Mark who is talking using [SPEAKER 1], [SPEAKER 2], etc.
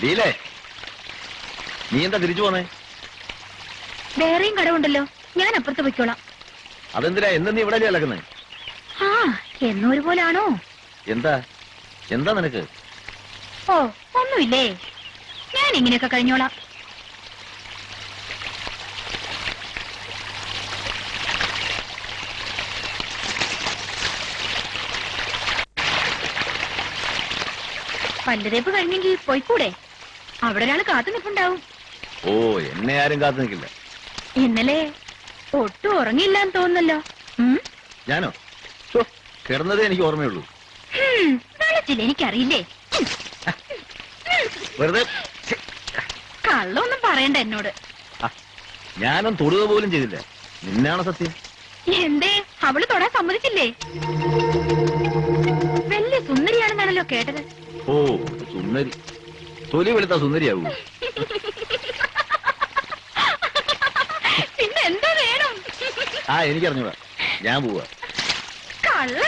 [SPEAKER 1] ലീലേ, നീ എന്താ തിരിച്ചു പോന്നേ?
[SPEAKER 2] വേറെയും കടവുണ്ടല്ലോ, ഞാൻ അപ്പുറത്ത് പൊയ്ക്കോളാം.
[SPEAKER 1] അതെന്തിനാ എന്ന് നീ ഇവിടെ അലക്കുന്നേ?
[SPEAKER 2] ആ, എന്നും ഒരുപോലാണോ?
[SPEAKER 1] എന്താ എന്താ നിനക്ക്?
[SPEAKER 2] ഓ, ഒന്നുമില്ലേ, ഞാൻ ഇങ്ങനെയൊക്കെ കഴിഞ്ഞോളാം. പല്ലുതേപ്പ് കഴിഞ്ഞെങ്കിൽ പോയിക്കൂടെ? അവിടെ ഒരാൾ കാത്തു നിൽപ്പുണ്ടാവും.
[SPEAKER 1] ഓ, എന്നെ ആരും കാത്തു നിൽക്കില്ല.
[SPEAKER 2] ഇന്നലെ ഒട്ടും ഉറങ്ങിയില്ലാന്ന് തോന്നുന്നല്ലോ.
[SPEAKER 1] ഞാനോ? കിടന്നതേ എനിക്ക് ഓർമ്മയുള്ളൂ.
[SPEAKER 2] വെള്ളച്ചില്ല, എനിക്കറിയില്ലേ.
[SPEAKER 1] വെറുതെ
[SPEAKER 2] കള്ളൊന്നും പറയണ്ട എന്നോട്.
[SPEAKER 1] ഞാനും തൊടുക പോലും ചെയ്തില്ല. നിന്നാണ് സത്യം.
[SPEAKER 2] എന്തേ, അവള് തൊടാൻ സമ്മതിച്ചില്ലേ? വലിയ സുന്ദരിയാണെന്നാണല്ലോ കേട്ടത്.
[SPEAKER 1] ഓ, സുന്ദരി. തൊലി വെളുത്ത സുന്ദരിയാവൂ.
[SPEAKER 2] പിന്നെ എന്താ വേണം?
[SPEAKER 1] എനിക്കറിഞ്ഞൂടാ, ഞാൻ പോവാ.
[SPEAKER 2] കള്ള